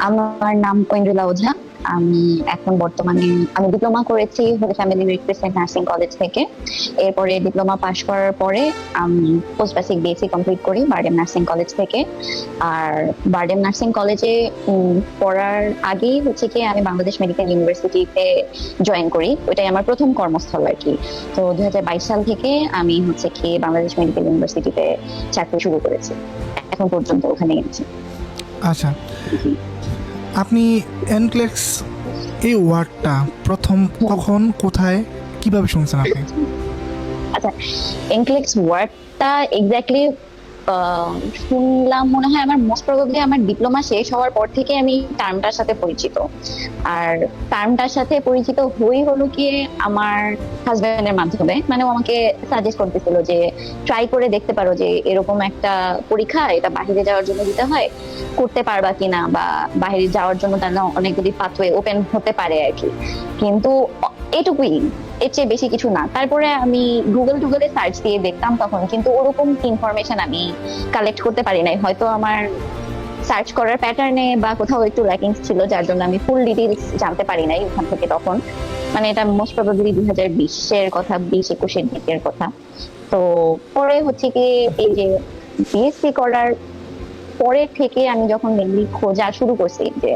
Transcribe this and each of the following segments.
আমার নাম ঐন্দ্রিলা ওঝা। আমি এখন বর্তমানে আমি ডিপ্লোমা করেছি Holy Family Recreation Nursing College থেকে। এরপরে ডিপ্লোমা পাশ করার পরে আমি পোস্ট বেসিক বিএসসি কমপ্লিট করি বারডেম নার্সিং কলেজ থেকে। আর বারডেম নার্সিং কলেজে পড়ার আগেই হচ্ছে কি আমি বাংলাদেশ মেডিকেল ইউনিভার্সিটিতে জয়েন করি, ওইটাই আমার প্রথম কর্মস্থল আর কি। তো 2022 সাল থেকে আমি হচ্ছে কি বাংলাদেশ মেডিকেল ইউনিভার্সিটিতে চাকরি শুরু করেছি, এখন পর্যন্ত ওখানে গেছি। আচ্ছা, আপনি এনক্লেক্স এই ওয়ার্ডটা প্রথম কখন, কোথায়, কিভাবে শুনছেন আপনি? আচ্ছা, এনক্লেক্স ওয়ার্ডটা এক্স্যাক্টলি শুনলাম মনে হয় আমার মোস্ট প্রবাবলি আমার ডিপ্লোমা শেষ হওয়ার পর থেকে আমি টার্মটার সাথে পরিচিত। আর টার্মটার সাথে পরিচিত হলো কি আমার হাজবেন্ডের মাধ্যমে, মানে ও আমাকে সাজেস্ট করতেছিল যে ট্রাই করে দেখতে পারো যে এরকম একটা পরীক্ষা, এটা বাইরে যাওয়ার জন্য দিতে হয়, করতে পারবা কিনা, বা বাইরে যাওয়ার জন্য তাহলে অনেকগুলি পাথওয়ে ওপেন হতে পারে আর কি। কিন্তু এটুকুই, এর চেয়ে বেশি কিছু না। তারপরে আমি গুগলে সার্চ দিয়ে দেখতাম তখন, কিন্তু ওরকম ইনফরমেশন আমি কালেক্ট করতে পারি নাই, হয়তো আমার সার্চ করার প্যাটার্নে বা কোথাও একটু ল্যাকিংস ছিল, যার জন্য আমি ফুল ডিটেইলস জানতে পারি নাই ওখান থেকে তখন। মানে এটা মোস্ট প্রবাবলি 2020-এর কথা, 20-21-এর দিকের কথা। তো পরে হচ্ছে কি এই যে বিএসসি করার পরে থেকে আমি যখন মেনলি খোঁজা শুরু করছি যে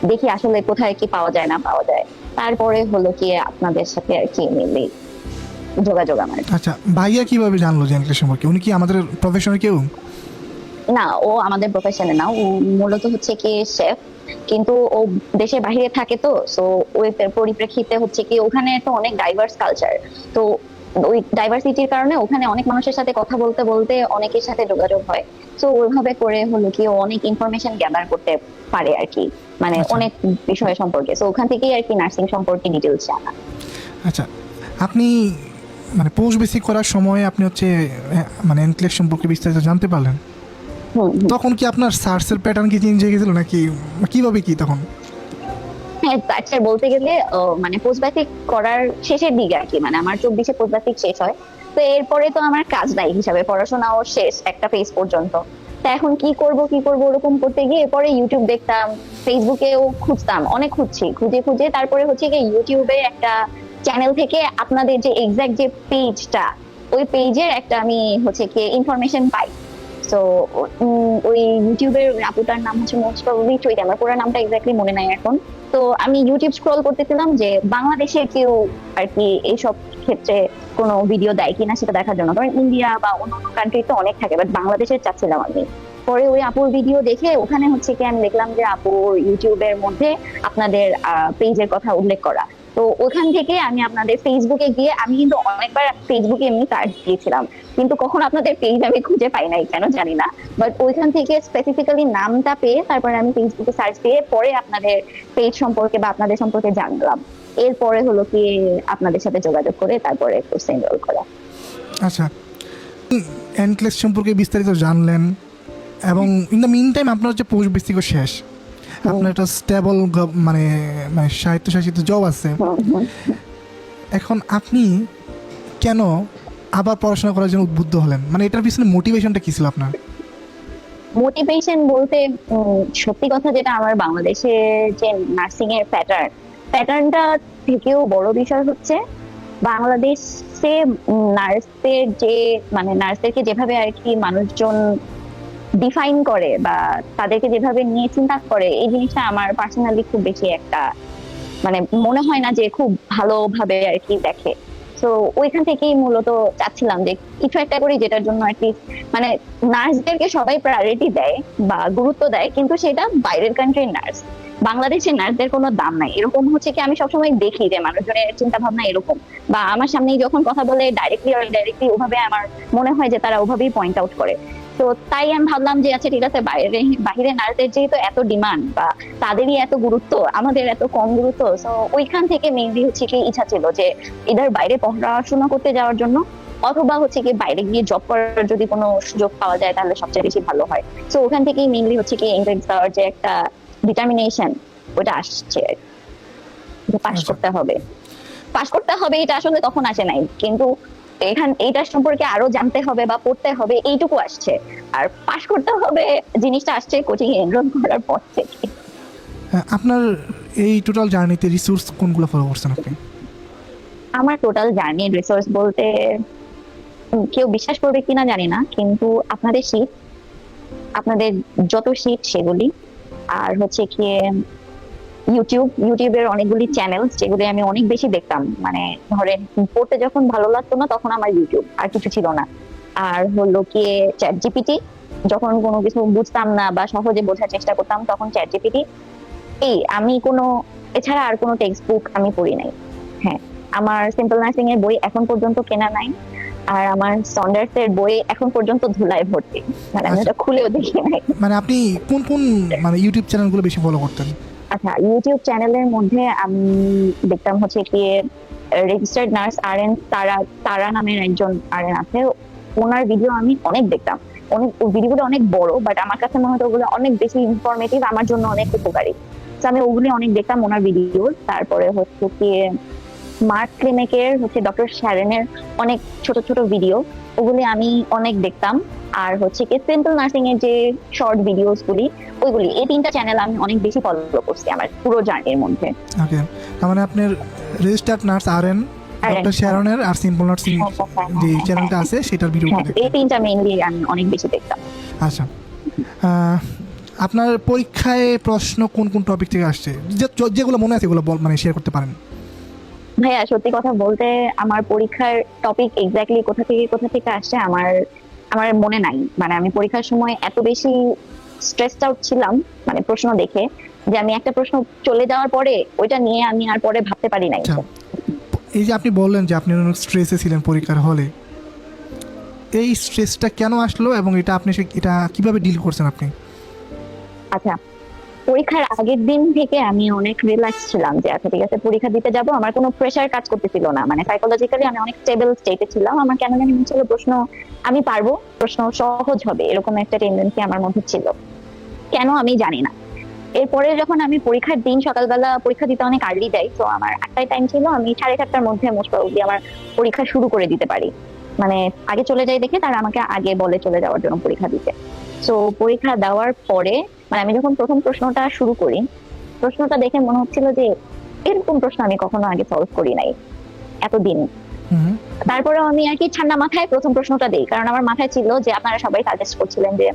দেখি আসলে কোথায় কি পাওয়া যায় না পাওয়া যায়, তারপরে হলো কি আপনাদের সাথে আর কি মেনলি যোগাযোগ আমার। আচ্ছা, ভাইয়া কিভাবে জানলো যে এনক্লেক্স সম্পর্কে? উনি কি আমাদের প্রফেশনের কেউ? না, ও আমাদের প্রফেশনে না, ও মূলত হচ্ছে কি শেফ, কিন্তু ও দেশের বাইরে থাকে, তো সো ওই পরিপ্রেক্ষিতে হচ্ছে কি ওখানে তো অনেক ডাইভার্স কালচার। তো ওই ডাইভার্সিটির কারণে ওখানে অনেক মানুষের সাথে কথা বলতে বলতে অনেকের সাথে যোগাযোগ হয়। তো ওইভাবে করে হলো কি ও অনেক ইনফরমেশন গ্যাদার করতে পারে আর কি, মানে আচ্ছা। অনেক বিষয় সম্পর্কে। তো ওখান থেকেই আর কি নার্সিং সম্পর্কে ডিটেলস জানা। আচ্ছা, আপনি মানে পোস্ট বেসিক করার সময় আপনি হচ্ছে মানে এনক্লেক্স সম্পর্কে বিস্তারিত জানতে পারলেন, তখন কি আপনার সার্চের প্যাটার্ন কি চেঞ্জ হয়ে গেছিল নাকি কিভাবে কি তখন? হ্যাঁ, আচ্ছা বলতে গেলে মানে পোস্ট বেসিক করার শেষের দিকে আর কি, মানে আমার 24-এ পোস্ট বেসিক শেষ হয়। তো এরপরে তো আমার কাজ নাই হিসাবে, পড়াশোনাও শেষ একটা ফেজ পর্যন্ত। তা এখন কি করব ওরকম করতে গিয়ে পরে ইউটিউব দেখতাম, ফেসবুকেও খুঁজতাম, অনেক খুঁজে খুঁজে তারপরে হচ্ছে কি ইউটিউবে একটা চ্যানেল থেকে আপনাদের যে এক্সাক্ট যে পেজটা, ওই পেজের একটা আমি হচ্ছে কি ইনফরমেশন পাই। তো ওই ইউটিউবের আপুটার নাম হচ্ছে মোস্ট প্রবাবলি চৈতি, আমার পুরো নামটা এক্স্যাক্টলি মনে নাই এখন। তো আমি ইউটিউব স্ক্রল করতেছিলাম যে বাংলাদেশে কেউ আর কি এইসব ক্ষেত্রে কোনো ভিডিও দেয় কিনা সেটা দেখার জন্য, কারণ ইন্ডিয়া বা অন্যান্য কান্ট্রি তো অনেক থাকে, বাট বাংলাদেশের চাচ্ছিলাম আমি। পরে ওই আপুর ভিডিও দেখে ওখানে হচ্ছে কি আমি দেখলাম যে আপুর ইউটিউবের মধ্যে আপনাদের পেজের কথা উল্লেখ করা। তো ওখান থেকে আমি আপনাদের ফেসবুকে গিয়ে, আমি কিন্তু অনেকবার ফেসবুকে এমনি সার্চ দিয়েছিলাম, কিন্তু কখন আপনাদের পেজ আমি খুঁজে পাই নাই কেন জানি না। বাট ওইখান থেকে স্পেসিফিক্যালি নামটা পেয়ে তারপরে আমি ফেসবুকে সার্চ দিয়ে পরে আপনাদের পেজ সম্পর্কে বা আপনাদের সম্পর্কে জানলাম। এরপরে হলো কি আপনাদের সাথে যোগাযোগ করে তারপরে কোর্সে এনরোল করা। আচ্ছা, এনক্লেক্স সম্পর্কে বিস্তারিত জানলেন এবং ইন দ্য মিন টাইম আপনার হচ্ছে পোস্ট বেসিকও শেষ, আপনার একটা স্টেবল মানে মানে স্বায়ত্তশাসিত জব আছে। এখন আপনি কেন আবার পড়াশোনা করার জন্য উদ্বুদ্ধ হলেন? মানে এটার পিছনে মোটিভেশনটা কি ছিল আপনার? মোটিভেশন বলতে সত্যি কথা যেটা, আমার বাংলাদেশে যে নার্সিং এর প্যাটার্নটা থেকেও বড় বিষয় হচ্ছে বাংলাদেশে নার্সদের যে মানে নার্সদেরকে যেভাবে আর কি মানুষজন ডিফাইন করে বা তাদেরকে যেভাবে নিয়ে চিন্তা করে, এই জিনিসটা আমার পার্সোনালি খুব বেশি একটা মানে মনে হয় না যে খুব ভালোভাবে আর কি দেখে। তো ওইখান থেকেই মূলত চাচ্ছিলাম যে কিছু একটা করি যেটার জন্য আর কি মানে নার্সদেরকে সবাই প্রায়োরিটি দেয় বা গুরুত্ব দেয়, কিন্তু সেটা বাইরের কান্ট্রির নার্স, বাংলাদেশের নার্সদের কোনো দাম নাই, এরকম হচ্ছে কি আমি সবসময় দেখি যে মানুষজনের চিন্তা ভাবনা এরকম। বা আমার সামনেই যখন কথা বলে ডাইরেক্টলি আর ইনডাইরেক্টলি ওভাবে আমার মনে হয় যে তারা ওভাবেই পয়েন্ট আউট করে। তো তাই আমি ভাবলাম যে আচ্ছা ঠিক আছে, বাইরে নার্সদের যেহেতু এত ডিমান্ড বা তাদেরই এত গুরুত্ব, আমাদের এত কম গুরুত্ব, তো ওইখান থেকে মেইনলি হচ্ছে কি ইচ্ছা ছিল যে এদের বাইরে পড়াশোনা করতে যাওয়ার জন্য, অথবা হচ্ছে কি বাইরে গিয়ে জব করার যদি কোনো সুযোগ পাওয়া যায় তাহলে সবচেয়ে বেশি ভালো হয়। তো ওখান থেকেই মেইনলি হচ্ছে কি এন্ট্রান্স দেওয়ার যে একটা ডিটারমিনেশন ওটা আসছে, পাশ করতে হবে। পাশ করতে হবে এটা আসলে তখন আসে নাই, কিন্তু এইটার সম্পর্কে আরো জানতে হবে বা পড়তে হবে এইটুকু আসছে। আর পাশ করতে হবে জিনিসটা আসছে কোচিং এনরোল করার পর থেকে। আপনার এই টোটাল জার্নিতে রিসোর্স কোনগুলো ফলো করছেন আপনি? আমার টোটাল জার্নির রিসোর্স বলতে কেউ বিশ্বাস করবে কিনা জানি না, কিন্তু আপনাদের শীট, আপনাদের যত শীট সেগুলি, আর হচ্ছে কি ইউটিউবের অনেকগুলি চ্যানেল যেগুলি আমি অনেক বেশি দেখতাম। মানে ধরেন পড়তে যখন ভালো লাগতো না তখন আমার ইউটিউব, আর কিছু ছিল না। আর হলো কি চ্যাট জিপিটি, যখন কোনো কিছু বুঝতাম না বা সহজে বোঝার চেষ্টা করতাম তখন চ্যাট জিপিটি। আমি কোনো, এছাড়া আর কোনো টেক্সট বুক আমি পড়ি নাই। হ্যাঁ, আমার সিম্পল নার্সিং এর বই এখন পর্যন্ত কেনা নাই, আর আমার সন্ডার্স এর বই এখন পর্যন্ত ধুলায় ভর্তি, মানে আমি এটা খুলেও দেখি নাই। মানে আপনি কোন কোন মানে ইউটিউব চ্যানেলগুলো বেশি ফলো করতেন? আচ্ছা, ইউটিউব চ্যানেলের মধ্যে আমি দেখতাম হচ্ছে কি রেজিস্টার্ড নার্স আরএন তারা, তারা নামের একজন আরএন আছে, ওনার ভিডিও আমি অনেক দেখতাম। অনেক ভিডিওগুলো অনেক বড়, বাট আমার কাছে মনে হতো ওগুলো অনেক বেশি ইনফরমেটিভ, আমার জন্য অনেক উপকারী। তো আমি ওগুলি অনেক দেখতাম ওনার ভিডিও। তারপরে হচ্ছে কি মার্ক ক্লিনিকের হচ্ছে ডক্টর শ্যারনের অনেক ছোট ছোট ভিডিও, ওগুলি আমি অনেক দেখতাম। আর হচ্ছে কি সিম্পল নার্সিং এর যে শর্ট ভিডিওস গুলি, ওইগুলি, এই তিনটা চ্যানেল আমি অনেক বেশি ফলো করছি আমার পুরো জার্নির মধ্যে। ওকে, তার মানে আপনার রেজিস্টার্ড নার্স আরএন, ডক্টর শ্যারনের আর সিম্পল নার্সিং যে চ্যানেলটা আছে সেটার ভিডিও হ্যাঁ, এই তিনটা মেইনলি আমি অনেক বেশি দেখতাম। আচ্ছা, আপনার পরীক্ষায় প্রশ্ন কোন কোন টপিক থেকে আসছে, যেগুলো মনে আছে এগুলো মানে শেয়ার করতে পারেন? ভাইয়া সত্যি কথা বলতে আমার পরীক্ষার টপিক এক্স্যাক্টলি কোথা থেকে আসছে আমার আমার মনে নাই। মানে আমি পরীক্ষার সময় এত বেশি স্ট্রেসড আউট ছিলাম মানে প্রশ্ন দেখে, যে আমি একটা প্রশ্ন চলে যাওয়ার পরে ওইটা নিয়ে আমি আর পরে ভাবতে পারি নাই। আচ্ছা, এই যে আপনি বললেন যে আপনি অনেক স্ট্রেসে ছিলেন পরীক্ষার হলে, এই স্ট্রেসটা কেন আসলো এবং এটা আপনি এটা কিভাবে ডিল করছেন আপনি? আচ্ছা, পরীক্ষার আগের দিন থেকে আমি অনেক রিল্যাক্স ছিলাম, যে আচ্ছা ঠিক আছে পরীক্ষা দিতে যাব, আমার কোনো প্রেশার কাজ করতেছিল না। মানে সাইকোলজিক্যালি আমি অনেক স্টেবল স্টেটে ছিলাম। আমার কেন জানি মনে ছিল প্রশ্ন আমি পারবো, প্রশ্ন সহজ হবে, এরকম একটা টেন্ডেন্সি আমার মধ্যে ছিল, কেন আমি জানি না। এরপরে যখন আমি পরীক্ষার দিন সকালবেলা পরীক্ষা দিতে অনেক আর্লি যাই, তো আমার 8টায় টাইম ছিল, আমি 7:30টার মধ্যে মোস্ট প্রবাবলি আমার পরীক্ষা শুরু করে দিতে পারি। মানে আগে চলে যাই দেখে তারা আমাকে আগে বলে চলে যাওয়ার জন্য পরীক্ষা দিতে। তো পরীক্ষা দেওয়ার পরে মানে আমি যখন প্রথম প্রশ্নটা শুরু করি, প্রশ্নটা দেখে মনে হচ্ছিল যে এরকম প্রশ্ন আমি কখনো আগে সলভ করি নাই এতদিন। তারপরেও আমি আর কি ঠান্ডা মাথায় প্রথম প্রশ্নটা দিই, কারণ আমার মাথায় ছিল যে আপনারা সবাই সাজেস্ট করছিলেন যে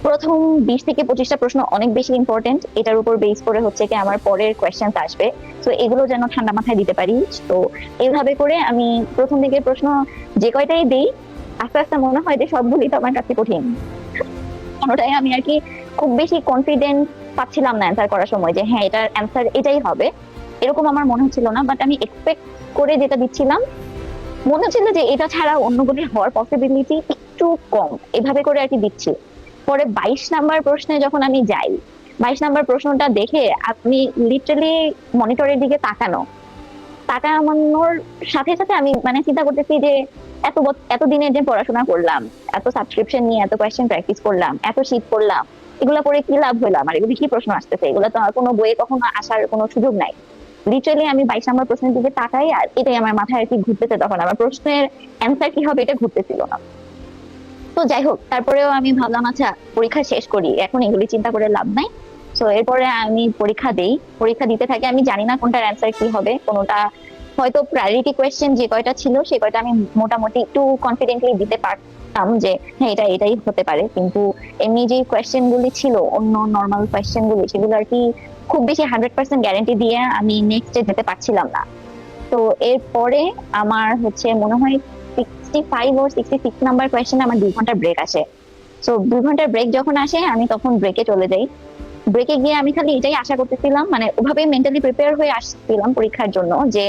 প্রথম 20 থেকে 25টা প্রশ্ন অনেক বেশি ইম্পর্টেন্ট, এটার উপর বেস করে হচ্ছে কি আমার পরের কোয়েশ্চেন আসবে, তো এগুলো যেন ঠান্ডা মাথায় দিতে পারি। তো এইভাবে করে আমি প্রথম দিকে প্রশ্ন যে কয়টাই দিই, আস্তে আস্তে মনে হয় যে সবগুলি তো আমার কাছে কঠিন। কোনোটাই আমি আর কি খুব বেশি কনফিডেন্ট পাচ্ছিলাম না অ্যান্সার করার সময়, যে হ্যাঁ এটার অ্যান্সার এটাই হবে, এরকম আমার মনে হচ্ছিল না। বাট আমি এক্সপেক্ট করে যেটা দিচ্ছিলাম মনে হচ্ছিল যে এটা ছাড়া অন্যগুলি হওয়ার পসিবিলিটি একটু কম, এভাবে করে আর কি দিচ্ছি। পরে 22 নাম্বার প্রশ্নে যখন আমি যাই, 22 নাম্বার প্রশ্নটা দেখে আমি লিটারালি মনিটরের দিকে তাকানোর সাথে সাথে আমি মানে চিন্তা করতেছি যে এতদিনের যে পড়াশোনা করলাম, এত সাবস্ক্রিপশন নিয়ে এত কোয়েশ্চেন প্র্যাকটিস করলাম, এত শীট করলাম, এগুলো পরে কি লাভ হইলাম, আর এগুলি কি প্রশ্ন আসতেছে, এগুলো তো আর কোনো বইয়ে কখনো আসার কোনো সুযোগ নাই। লিটারালি আমি 22 নাম্বার প্রশ্নের দিকে তাকাই, আর এটাই আমার মাথায় আর কি ঘুরতেছে, তখন আমার প্রশ্নের অ্যান্সার কি হবে এটা ঘুরতেছিল না। তো যাই হোক, তারপরেও আমি ভাবলাম আচ্ছা পরীক্ষা শেষ করি, এখন এগুলি চিন্তা করে লাভ নাই। তো এরপরে আমি পরীক্ষা দিতে থাকি। আমি জানি না কোনটার অ্যান্সার কি হবে, কোনোটা হয়তো প্রায়োরিটি কোয়েশ্চেন যে কয়টা ছিল সে কয়টা আমি মোটামুটি একটু কনফিডেন্টলি দিতে পারতাম যে হ্যাঁ এটাই হতে পারে, কিন্তু এমনি যে কোয়েশ্চেন গুলি ছিল অন্য নর্মাল কোয়েশ্চেন গুলি, সেগুলো আর কি খুব বেশি 100% গ্যারান্টি দিয়ে আমি নেক্সটে যেতে পারছিলাম না। তো এরপরে আমার হচ্ছে মনে হয় 65 ও 66 নাম্বার কোয়েশ্চেন আমার 2 ঘন্টার ব্রেক আসে। তো 2 ঘন্টার ব্রেক যখন আসে আমি তখন ব্রেকে চলে যাই। ব্রেকে গিয়ে আমি খালি এটাই আশা করতেছিলাম, মানে ওভাবে মেন্টালি প্রিপেয়ার হয়ে আসছিলাম পরীক্ষার জন্য, যে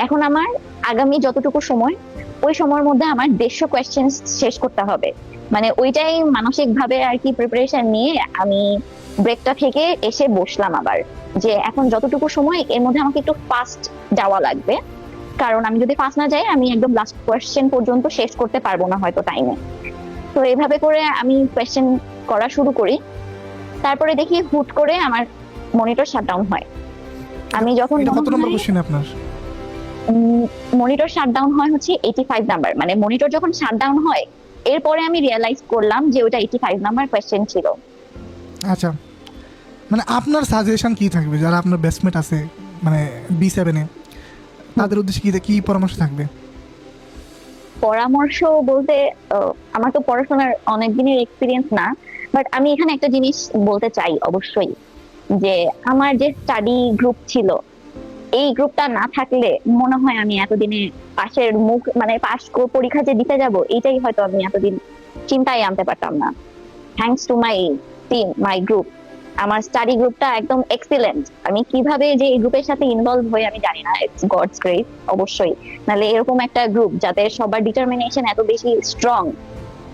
এখন আমার আগামী যতটুকু সময়, ওই সময়ের মধ্যে আমার 150 কোয়েশ্চেন শেষ করতে হবে। মানে ওইটাই মানসিক ভাবে আর কি প্রিপারেশন নিয়ে আমি ব্রেকটা থেকে এসে বসলাম আবার, যে এখন যতটুকু সময় এর মধ্যে আমাকে একটু ফাস্ট যাওয়া লাগবে, কারণ আমি যদি ফাস্ট না যাই আমি একদম লাস্ট কোয়েশ্চেন পর্যন্ত শেষ করতে পারবো না হয়তো টাইমে। তো এইভাবে করে আমি কোয়েশ্চেন করা শুরু করি। তারপরে দেখি হুট করে আমার মনিটর শাটডাউন হয়। আমি যখন কত নম্বর কোশ্চেন আপনার? মনিটর শাটডাউন হয় হচ্ছে 85 নাম্বার। মানে মনিটর যখন শাটডাউন হয় এরপরে আমি রিয়েলাইজ করলাম যে ওটা 85 নাম্বার কোয়েশ্চেন ছিল। আচ্ছা, মানে আপনার সাজেশন কি থাকবে যারা আপনার বেস্টমেট আছে মানে B7-এ, তাদের উদ্দেশ্যে কি পরামর্শ থাকবে? পরামর্শ বলতে আমার তো পড়াশোনার অনেক দিনের এক্সপিরিয়েন্স না, বাট আমি এখানে একটা জিনিস বলতে চাই অবশ্যই, যে আমার যে স্টাডি গ্রুপ ছিল, এই গ্রুপটা না থাকলে মনে হয় আমি এতদিনে পাশের মুখ মানে পরীক্ষা যে দিতে যাব, এইটাই হয়তো আমি এতদিন চিন্তায় আনতে পারতাম না। Thanks to my team, my group, আমার স্টাডি গ্রুপটা একদম এক্সিলেন্ট। আমি কিভাবে যে এই গ্রুপের সাথে ইনভলভ হই আমি জানি না, ইটস গডস গ্রেস অবশ্যই। নাহলে এরকম একটা গ্রুপ যাতে সবার ডিটারমিনেশন এত বেশি স্ট্রং,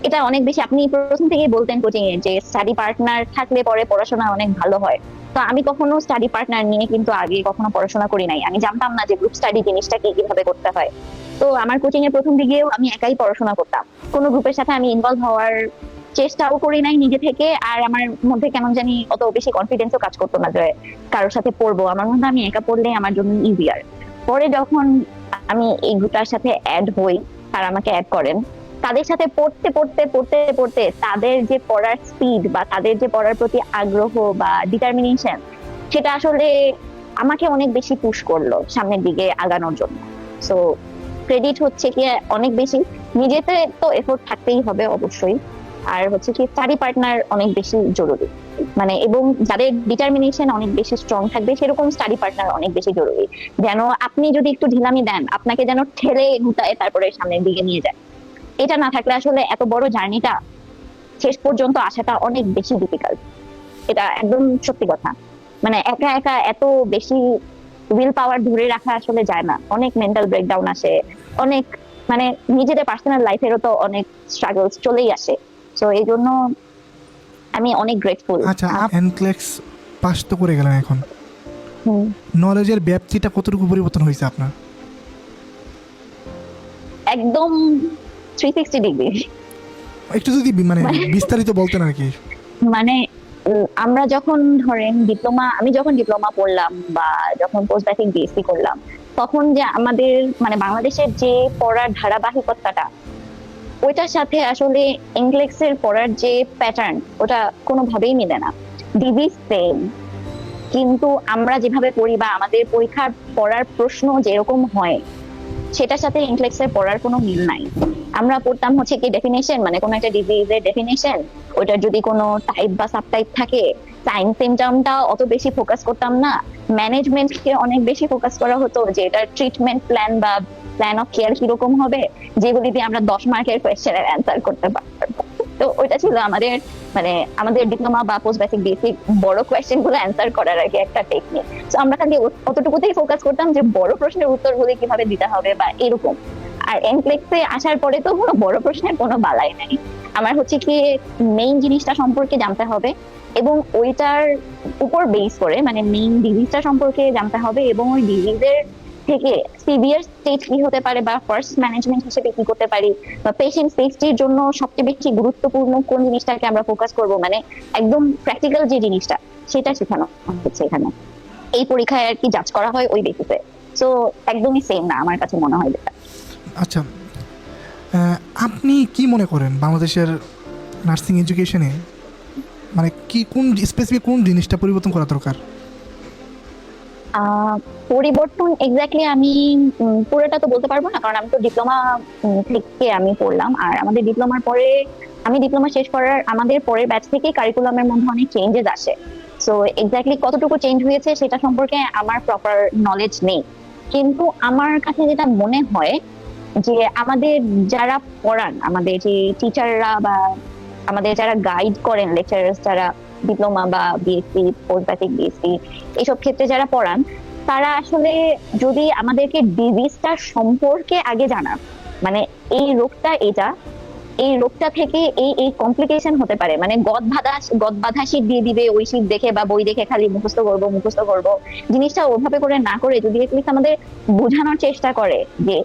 এটা অনেক বেশি, আপনি প্রথম থেকেই বলতেন কোচিং এ যে স্টাডি পার্টনার থাকলে পরে পড়াশোনা অনেক ভালো হয়। তো আমি কখনো স্টাডি পার্টনার নিয়ে কিন্তু আগে কখনো পড়াশোনা করি নাই, আমি জানতাম না যে গ্রুপ স্টাডি জিনিসটা কি, কিভাবে করতে হয়। তো আমার কোচিং এর প্রথম দিকেও আমি একাই পড়াশোনা করতাম, কোনো গ্রুপের সাথে আমি ইনভলভ হওয়ার চেষ্টাও করি নাই নিজে থেকে। আর আমার মধ্যে কেমন জানি অত বেশি কনফিডেন্সও কাজ করতো না যে কারোর সাথে পড়বো, আমার মধ্যে আমি একা পড়লে আমার জন্য ইজিয়ার। পরে যখন আমি এই গ্রুপটার সাথে অ্যাড হই, আর আমাকে অ্যাড করেন, তাদের সাথে পড়তে পড়তে পড়তে পড়তে তাদের যে পড়ার স্পিড বা তাদের যে পড়ার প্রতি আগ্রহ বা ডিটারমিনেশন, সেটা আসলে আমাকে অনেক বেশি পুশ করলো সামনের দিকে আগানোর জন্য। সো ক্রেডিট হচ্ছে কি অনেক বেশি, নিজেতে তো এফোর্ট থাকতেই হবে অবশ্যই, আর হচ্ছে কি স্টাডি পার্টনার অনেক বেশি জরুরি, মানে এবং যাদের ডিটারমিনেশন অনেক বেশি স্ট্রং থাকবে সেরকম স্টাডি পার্টনার অনেক বেশি জরুরি। যেন আপনি যদি একটু ঢিলামি দেন, আপনাকে যেন ঠেলে গুটায় তারপরে সামনের দিকে নিয়ে যায়। এটা না থাকলে আসলে এত বড় জার্নিটা শেষ পর্যন্ত আসাটা অনেক বেশি ডিফিকাল্ট, এটা একদম সত্যি কথা। মানে একা একা এত বেশি উইল পাওয়ার ধরে রাখা আসলে যায় না, অনেক মেন্টাল ব্রেকডাউন আসে, অনেক মানে নিজেদের পার্সোনাল লাইফেরও তো অনেক স্ট্রাগলস চলেই আসে। তো এই জন্য আমি অনেক গ্রেটফুল। আচ্ছা, এনক্লেক্স পাস তো করে গেলেন, এখন নলেজের ব্যাপ্তিটা কতটুকু পরিবর্তন হয়েছে আপনার? একদম 360 ডিগ্রি। একটু যদি মানে বিস্তারিত বলতেন আর কি। মানে আমরা যখন ধরেন আমি যখন ডিপ্লোমা পড়লাম বা যখন পোস্ট গ্রাজুয়েট বিএসসি করলাম, তখন যে আমাদের মানে বাংলাদেশের যে পড়ার ধারাবাহিকতাটা, ওইটার সাথে আসলে ইংলিশের পড়ার যে প্যাটার্ন, ওটা কোনোভাবেই মিলে না। ডিগ্রি সেম, কিন্তু আমরা যেভাবে পড়ি বা আমাদের পরীক্ষার পড়ার প্রশ্ন যেরকম হয়, সেটার সাথে ইংলিশের পড়ার কোনো মিল নাই। আমরা পড়তাম হচ্ছে কি ডেফিনেশন, মানে কোনো একটা ডিজিজের ডেফিনেশন, ওটার যদি কোনো টাইপ বা সাবটাইপ থাকে, সাইন সিমটমটা অত বেশি ফোকাস করতাম না, ম্যানেজমেন্টকে অনেক বেশি ফোকাস করা হতো যে এটার ট্রিটমেন্ট প্ল্যান বা প্ল্যান অফ কেয়ার কিরকম হবে, যেগুলি দিয়ে আমরা 10 মার্কের কোয়েশ্চেনের অ্যান্সার করতে পারবো। তো ওইটা ছিল আমাদের মানে আমাদের ডিপ্লোমা বা পোস্ট বেসিক বেসিক বড় কোয়েশ্চেন গুলো অ্যান্সার করার আগে একটা টেকনিক। তো আমরা খালি অতটুকুতেই ফোকাস করতাম যে বড় প্রশ্নের উত্তরগুলি কিভাবে দিতে হবে বা এরকম। আর এনক্লেক্সে আসার পরে তো কোনো বড় প্রশ্নের কোনো বালাই নাই, আমার হচ্ছে কি মেইন জিনিসটা সম্পর্কে জানতে হবে এবং ওইটার উপর বেস করে মানে মেইন ডিজিজটা সম্পর্কে জানতে হবে, এবং ওই ডিজিজের থেকে সিভিয়ার স্টেজ কি হতে পারে বা ফার্স্ট ম্যানেজমেন্ট হিসেবে কি করতে পারি, বা পেশেন্ট সেফটির জন্য সবচেয়ে বেশি গুরুত্বপূর্ণ কোন জিনিসটাকে আমরা ফোকাস করব, মানে একদম প্র্যাকটিক্যাল যে জিনিসটা, সেটা শেখানো হচ্ছে এখানে। এই পরীক্ষায় আর কি জাজ করা হয় ওই বেসিসে। সো একদমই সেম না আমার কাছে মনে হয় যেটা। আচ্ছা, আপনি কি মনে করেন বাংলাদেশের নার্সিং এডুকেশনে মানে কোন স্পেসিফিক কোন জিনিসটা পরিবর্তন করা দরকার? পরিবর্তন এক্স্যাক্টলি আমি পুরোটা তো বলতে পারবো না, কারণ আমি তো ডিপ্লোমা থেকে আমি পড়লাম, আর আমাদের ডিপ্লোমার পরে আমি ডিপ্লোমা শেষ করার আমাদের পরের ব্যাচ থেকে কারিকুলামের মধ্যে অনেক চেঞ্জেস আসে। সো এক্স্যাক্টলি কতটুকু চেঞ্জ হয়েছে সেটা সম্পর্কে আমার প্রপার নলেজ নেই, কিন্তু আমার কাছে যেটা মনে হয় যে আমাদের যারা পড়ান, আমাদের যে টিচাররা বা আমাদের যারা গাইড করেন, লেকচারার্স যারা ডিপ্লোমা বা বিএসসি পোস্ট গ্রাজুয়েট বিএসসি এইসব ক্ষেত্রে যারা পড়ান, তারা আসলে যদি আমাদেরকে ডিজিজটার সম্পর্কে আগে জানান, মানে এই রোগটা এটা, এই রোগটা থেকে এই এই কমপ্লিকেশন হতে পারে, মানে গদ বাঁধা শীত দিয়ে দিবে ওই শীত দেখে বা বই দেখে খালি মুখস্থ করবো জিনিসটা ওভাবে করে না করে যদি এটলিস্ট আমাদের বোঝানোর চেষ্টা করে যে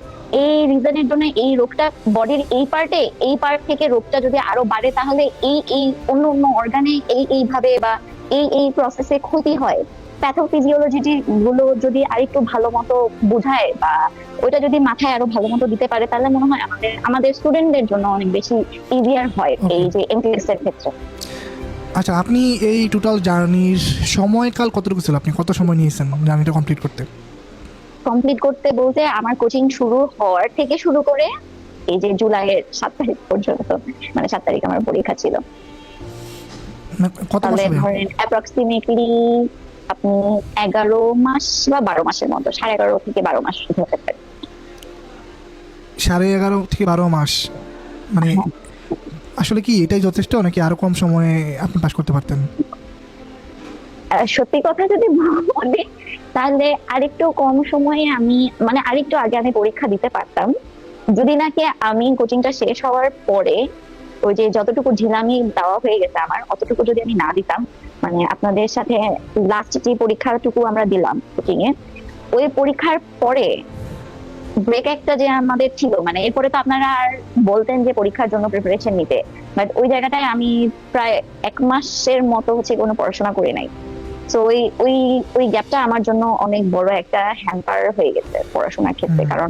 এই রিজনের জন্য এই রোগটা বডির এই পার্ট থেকে রোগটা যদি আরো বাড়ে তাহলে এই এই অন্য অন্য অর্গানে এইভাবে বা এই প্রসেসে ক্ষতি হয়, প্যাথোফিজিওলজি গুলো যদি আরেকটু ভালো মতো বোঝায় বা ওইটা যদি মাথায় আরো ভালো মতো দিতে পারে, তাহলে মনে হয় আমাদের স্টুডেন্টদের জন্য অনেক বেশি ইজিয়ার হয় এই যে এমটিএস এর ক্ষেত্রে। আচ্ছা, আপনি এই টোটাল জার্নির সময়কাল কতটুকু ছিল? আপনি কত সময় নিয়েছেন জার্নিটা কমপ্লিট করতে? কমপ্লিট করতে বলতে আমার কোচিং শুরু হওয়ার থেকে শুরু করে এই যে জুলাইয়ের 7 তারিখ পর্যন্ত, মানে 7 তারিখ আমার পরীক্ষা ছিল। মানে কত তাহলে বছর? ধরেন অ্যাপ্রক্সিমেটলি আপনি 11 মাস বা 12 মাসের মতো, 11.5 থেকে 12 মাস হতে পারে। 11.5 থেকে 12 মাস, মানে হ্যাঁ। আসলে কি এটাই যথেষ্ট নাকি আরো কম সময়ে আপনি পাস করতে পারতেন? সত্যি কথা যদি বলি তাহলে আরেকটু কম সময়ে আমি, মানে আরেকটু আগে আমি পরীক্ষা দিতে পারতাম, যদি নাকি আমি কোচিংটা শেষ হওয়ার পরে ওই যে যতটুকু ঢিলামি দেওয়া হয়ে গেছে আমার, অতটুকু যদি আমি না দিতাম, মানে আপনাদের সাথে লাস্ট যে পরীক্ষাটুকু আমরা দিলাম কোচিং এ, ওই পরীক্ষার পরে ব্রেক একটা যে আমাদের ছিল, মানে এরপরে তো আপনারা আর বলতেন যে পরীক্ষার জন্য প্রিপারেশন নিতে, বাট ওই জায়গাটায় আমি প্রায় 1 মাসের মতো হচ্ছে কোনো পড়াশোনা করি নাই। তো ওই ওই ওই গ্যাপটা আমার জন্য অনেক বড় একটা হ্যাম্পার হয়ে গেছে পড়াশোনার ক্ষেত্রে। কারণ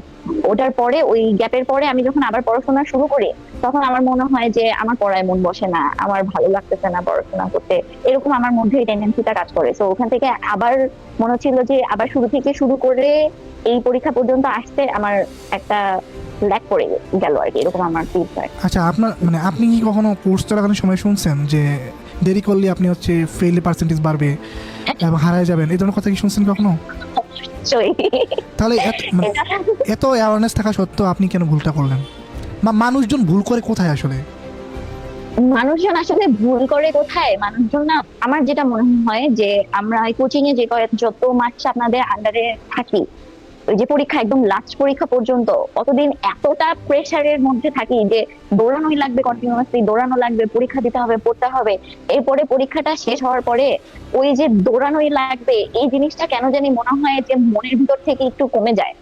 ওটার পরে, ওই গ্যাপের পরে আমি যখন আবার পড়াশোনা শুরু করি, তখন আমার মনে হয় যে আমার পড়ায় মন বসে না, আমার ভালো লাগতেছে না পড়াশোনা করতে, এরকম আমার মধ্যে এই টেন্ডেন্সিটা কাজ করে। তো ওখান থেকে আবার মনে হচ্ছিল যে আবার শুরু থেকে শুরু করে এই পরীক্ষা পর্যন্ত আসতে আমার একটা ল্যাক পড়ে গেল আর কি, এরকম আমার ফিল হয়। আচ্ছা, আপনার মানে আপনি কি কখনো কোর্স চলাকালীন সময় শুনছেন যে দেরি করলে আপনি হচ্ছে ফেল পার্সেন্টেজ বাড়বে এবং হারায় যাবেন, এই ধরনের কথা কি শুনছেন কখনো? তাহলে মানে এত অ্যাওয়ারনেস থাকা সত্ত্বেও আপনি কেন ভুলটা করলেন? বা মানুষজন ভুল করে কোথায় আসলে? মানুষজন আসলে ভুল করে কোথায়, মানুষজন না, আমার যেটা মনে হয় যে আমরা কোচিং এ যে যত মাস আপনাদের আন্ডারে থাকি, ওই যে পরীক্ষা একদম লাস্ট পরীক্ষা পর্যন্ত অতদিন এতটা প্রেসারের মধ্যে থাকি যে দৌড়ানোই লাগবে, কন্টিনিউয়াসলি দৌড়ানো লাগবে, পরীক্ষা দিতে হবে, পড়তে হবে। এরপরে পরীক্ষাটা শেষ হওয়ার পরে ওই যে দৌড়ানোই লাগবে, এই জিনিসটা কেন জানি মনে হয় যে মনের ভিতর থেকে একটু কমে যায়।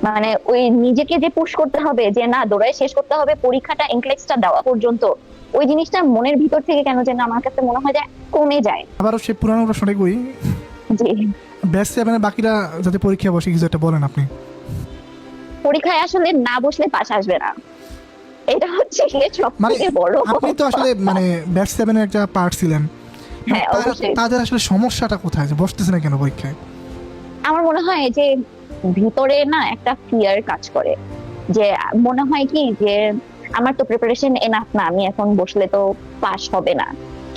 মানে ওই নিজেকে যে পুশ করতে হবে যে না দৌড়াই শেষ করতে হবে পরীক্ষাটা ইনক্লেক্সটা দেওয়া পর্যন্ত, ওই জিনিসটা মনের ভিতর থেকে কেন যেন আমার কাছে মনে হয় যে কমে যায়। আবারও সে পুরানো প্রশ্নটাই করি, জি, ব্যাচ 7 বাকিরা যাতে পরীক্ষা বসে কিছু একটা বলেন আপনি। পরীক্ষায় আসলে না বসলে পাশ আসবে না, এটা হচ্ছে সব মানে থেকে বড়। আপনি তো আসলে মানে ব্যাচ 7 একটা পার্ট ছিলেন, হ্যাঁ, অবশ্যই। তাদের আসলে সমস্যাটা কোথায় যে বসতেছে না কেন পরীক্ষায়? আমার মনে হয় যে ভিতরে না একটা ফিয়ার কাজ করে, যে মনে হয় কি যে আমার তো প্রিপারেশন এনাফ না, আমি এখন বসলে তো পাস হবে না।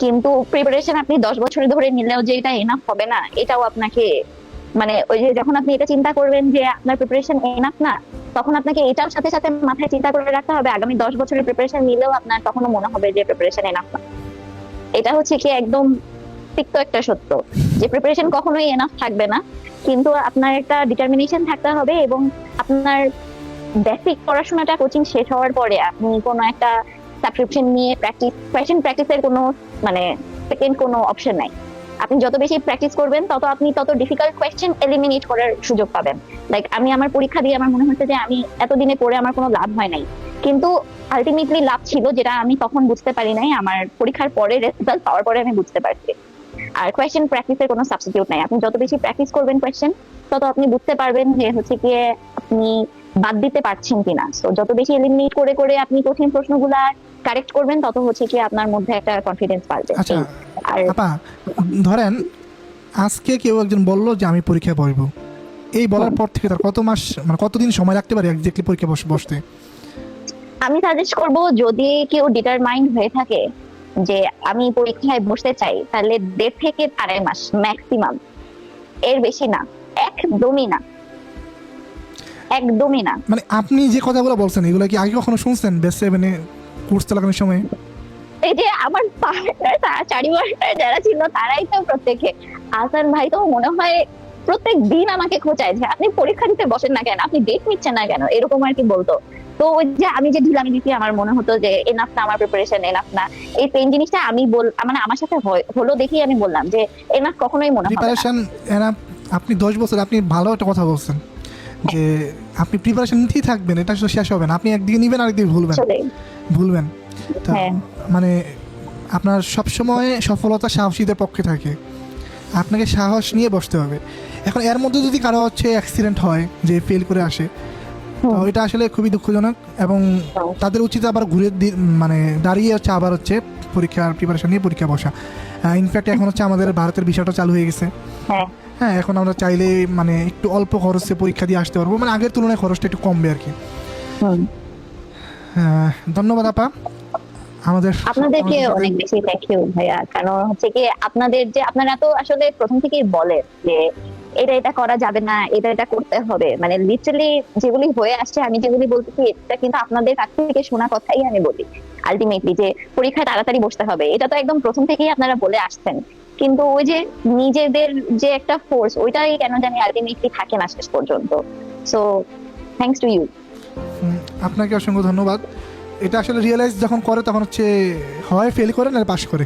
কিন্তু প্রিপারেশন আপনি 10 বছর ধরে নিলেও যে এটা এনাফ হবে না, এটাও আপনাকে, মানে ওই যে যখন আপনি এটা চিন্তা করবেন যে আপনার প্রিপারেশন এনাফ না, তখন আপনাকে এটাও সাথে সাথে মাথায় চিন্তা করে রাখতে হবে আগামী 10 বছরের প্রিপারেশন নিলেও আপনার তখনও মনে হবে যে প্রিপারেশন এনাফ না। এটা হচ্ছে কি একদম তিক্ত একটা সত্য, যে প্রিপারেশন কখনোই এনাফ থাকবে না, কিন্তু আপনার একটা ডিটারমিনেশন থাকতে হবে। এবং আপনার বেসিক পড়াশোনাটা কোচিং শেষ হওয়ার পরে আপনি কোনো একটা সাবস্ক্রিপশন নিয়ে প্র্যাকটিসের কোনো, মানে সেকেন্ড কোনো অপশন নাই। আপনি যত বেশি প্র্যাকটিস করবেন তত ডিফিকাল্ট কোয়েশ্চেন এলিমিনেট করার সুযোগ পাবেন। লাইক আমি আমার পরীক্ষা দিয়ে আমার মনে হচ্ছে যে আমি এতদিনে পড়ে আমার কোনো লাভ হয় নাই, কিন্তু আলটিমেটলি লাভ ছিল, যেটা আমি তখন বুঝতে পারি নাই, আমার পরীক্ষার পরে রেজাল্ট পাওয়ার পরে আমি বুঝতে পারছি। আর কোয়েশ্চেন প্র্যাকটিসের কোনো সাবস্টিটিউট নাই, আপনি যত বেশি প্র্যাকটিস করবেন কোয়েশ্চেন, তত আপনি বুঝতে পারবেন যে হচ্ছে কি আপনি বাদ দিতে পারছেন কিনা। তো যত বেশি এলিমিনেট করে করে আপনি কঠিন প্রশ্নগুলা কারেক্ট করবেন, তত হচ্ছে কি আপনার মধ্যে একটা কনফিডেন্স বাড়বে। আচ্ছা আর আপা, ধরেন আজকে কেউ একজন বললো যে আমি পরীক্ষায় বসবো, এই বলার পর থেকে তার কত মাস মানে কতদিন সময় লাগতে পারে এক্স্যাক্টলি পরীক্ষা বসতে? আমি সাজেস্ট করব, যদি কেউ ডিটারমাইন্ড হয়ে থাকে যে আমি পরীক্ষায় বসতে চাই, তাহলে 1.5 থেকে 2.5 মাস ম্যাক্সিমাম, এর বেশি না, একদমই না, একদমই না। মানে আপনি যে কথাগুলো বলছেন এগুলো কি আগে কখনো শুনছেন ব্যাচ 7 কোর্স চলাকালীন সময়? এই যে আমার পার্টনার, চারিপাশে যারা ছিল তারাই তো প্রত্যেকে, আসান ভাই তো মনে হয় প্রত্যেক দিন আমাকে খোঁচায় যে আপনি পরীক্ষা দিতে বসেন না কেন, আপনি ডেট নিচ্ছেন না কেন, এরকম আর কি বলতো। তো ওই যে আমি যে ঢিলামি দিচ্ছি, আমার মনে হতো যে এনাফ না, আমার প্রিপারেশন এনাফ না। এই পেন জিনিসটা আমি মানে আমার সাথে হলো দেখেই আমি বললাম যে এনাফ কখনোই মনে হবে না। প্রিপারেশন আপনি 10 বছর, আপনি ভালো একটা কথা বলছেন যে আপনি প্রিপারেশন নিতেই থাকবেন, এটা আসলে শেষ হবে না, আপনি একদিকে নিবেন আরেকদিকে ভুলবেন। তা হ্যাঁ। মানে আপনার সবসময় সফলতা সাহসীদের পক্ষে থাকে, আপনাকে সাহস নিয়ে বসতে হবে। এখন এর মধ্যে যদি কারো হচ্ছে অ্যাক্সিডেন্ট হয়, যে ফেল করে আসে, তো এটা আসলে খুবই দুঃখজনক। এবং তাদের উচিত আবার ঘুরে মানে দাঁড়িয়ে হচ্ছে আবার হচ্ছে পরীক্ষার প্রিপারেশন নিয়ে পরীক্ষা বসা। ইনফ্যাক্ট এখন হচ্ছে আমাদের ভারতের ভিসাটা চালু হয়ে গেছে। হ্যাঁ হ্যাঁ, এখন আমরা চাইলে মানে একটু অল্প খরচে পরীক্ষা দিয়ে আসতে পারবো, মানে আগের তুলনায় খরচটা একটু কমবে আর কি। হুম। ধন্যবাদ আপা। আমাদের আপনাদেরকে অনেক বেশি থ্যাংক ইউ ভাইয়া, কারণ হচ্ছে কি আপনাদের যে আপনারা তো আসলে প্রথম থেকেই বলে যে এটা করা যাবে না, এটা করতে হবে, মানে লিটারালি যেগুলি হয়ে আসছে, আমি যেগুলি বলতেছি এটা কিন্তু আপনাদের কাছ থেকে শোনা কথাই আমি বলি আলটিমেটলি, যে পরীক্ষায় তাড়াতাড়ি বসতে হবে, এটা তো একদম প্রথম থেকেই আপনারা বলে আসছেন, কিন্তু ওই যে নিজেদের যে একটা ফোর্স, ওইটাই কেন জানি আলটিমেটলি থাকে না শেষ পর্যন্ত। So thanks to you. আপনাকে অসংখ্য ধন্যবাদ। এটা আসলে রিয়েলাইজ যখন করে তখন হচ্ছে হয় ফেল করে না পাস করে।